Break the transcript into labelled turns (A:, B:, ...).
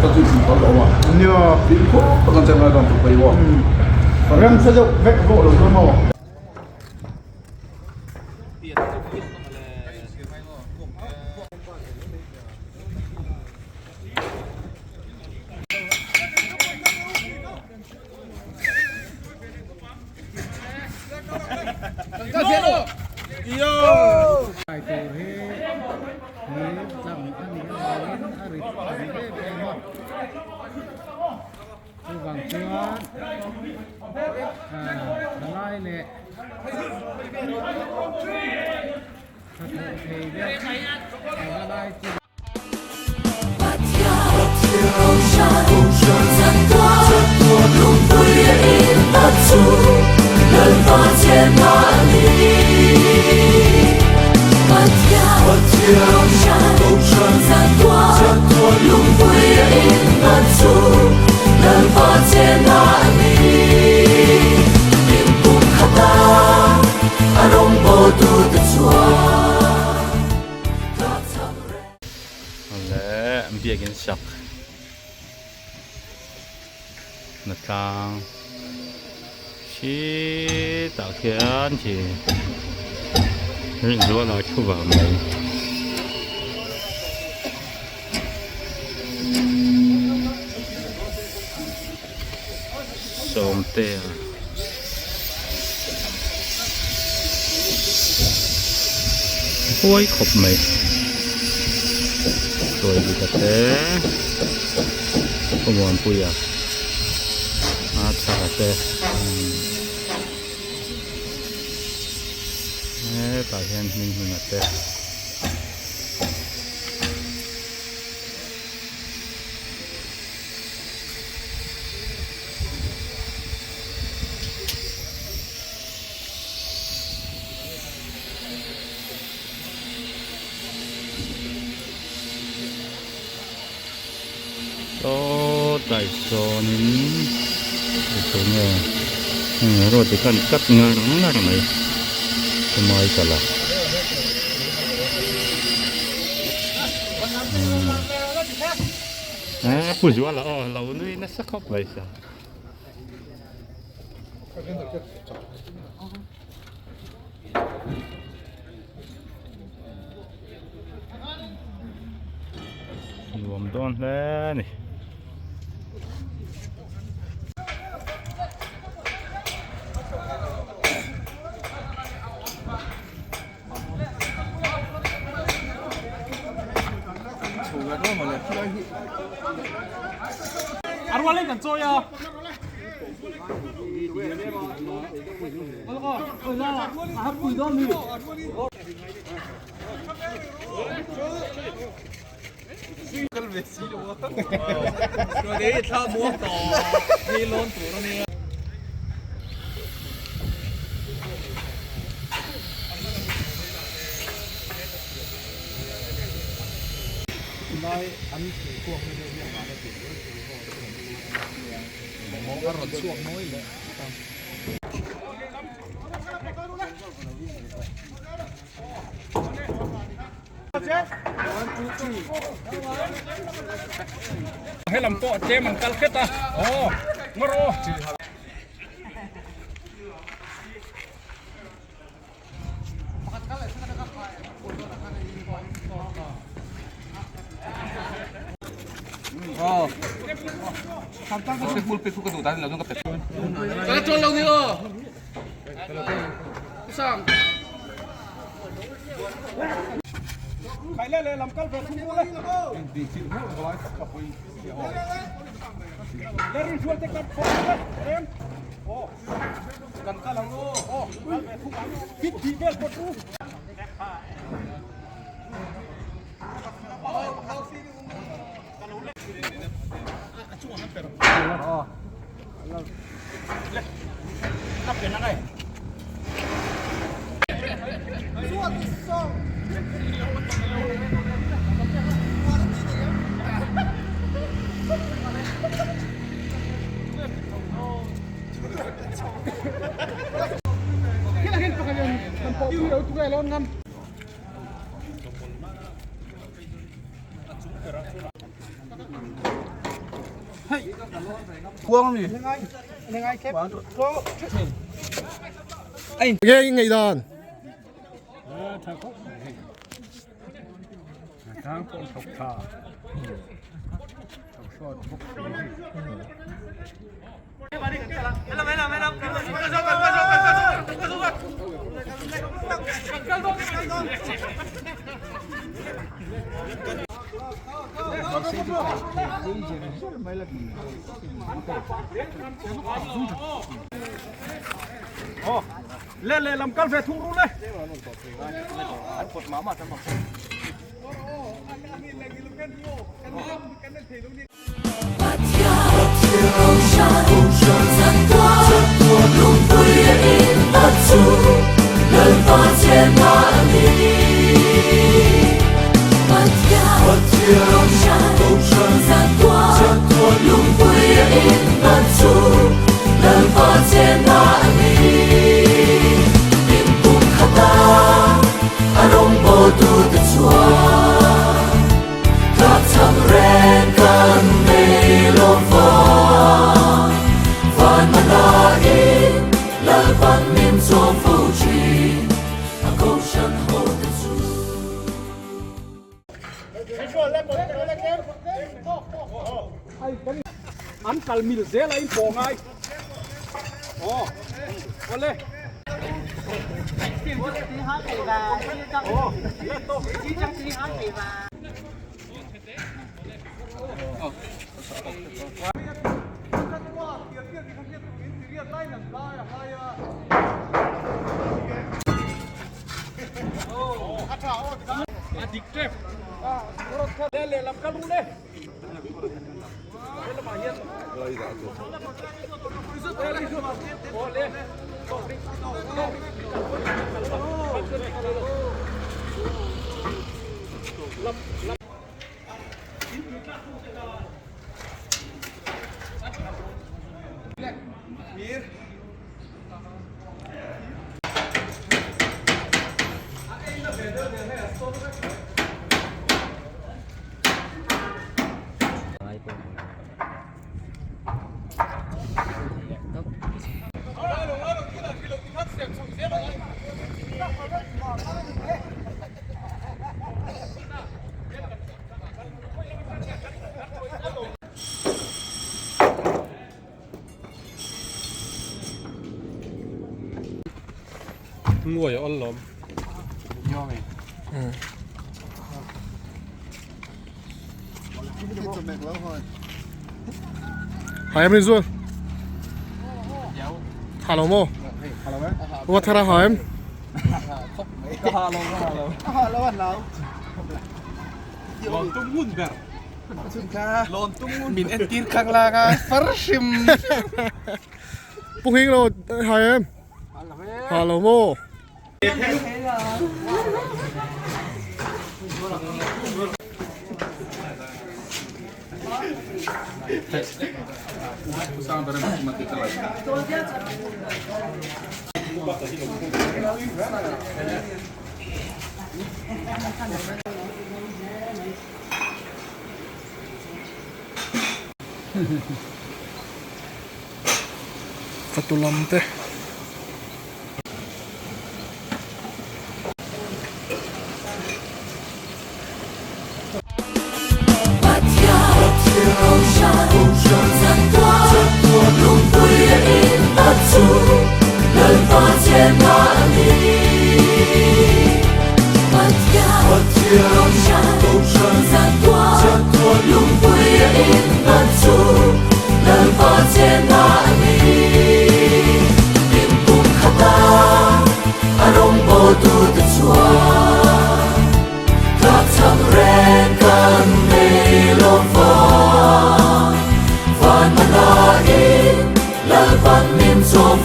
A: Faccio il pallone.
B: No,
A: Il corpo non sembra tanto per i uomini.
B: rem saja volo semua.
A: Iyo.
C: Vàng chưa lại nè
D: biegin siak nakang chi tạo khian thì rình rúa nó chu vào mấy sôm tê ôi khóc mấy rồi đi cà té có món pui à chả té tại hiện mình té tại số nín số nghề rồi thì cần cắt ngơ đúng là này cái mồi cả là phụ giúp là lâu nuôi nó sắc khóc vậy sao rùm đón lên này
E: Arwalin kan so ya. Cái việc gì đâu. Rồi đấy tao mua tỏ đi lon tủ nó nè. Nói ăn của người đây là mà cái món ăn rộn xuông nói vậy. Hay làm cọ chế bằng cal kết ta. Ồ, ngon rồi. Sampai ke pulpit ku ketutan langsung ke pet. Kalau colong ni lo. Sang. Khai lên làm cal về không mua lên. Đi chịu hết rồi cặp quỳ. Lên xuống tới cặp em. Ô. Cần cal lòng lo. Ô, về không ăn. Fit đi về một chút. Cắt cái này. Kailangan pa kaya ng pogi o tugalon ngam. Quân gì? Nên ai khép.
B: Nghe ngày đòn.
C: 자, 꼭. 장권 좋다.
E: Lên lên làm căng về thung rú lên. Ăn cà mì dễ là in bỏ ngay. Con lên. Lên làm cà lù lên.
C: Ngồi ăn lắm.
B: Hỏi em lên ruộng. Hà Long mô. What thara hỏi em?
E: Lon tung mun ber. Lon tung mun. Min entin kang langa farshim.
B: Búc hình rồi hỏi em. Hà Long mô.
A: Usahan pa rin mati talaga.
B: Katulam teh.
F: Van manain, lalpan min som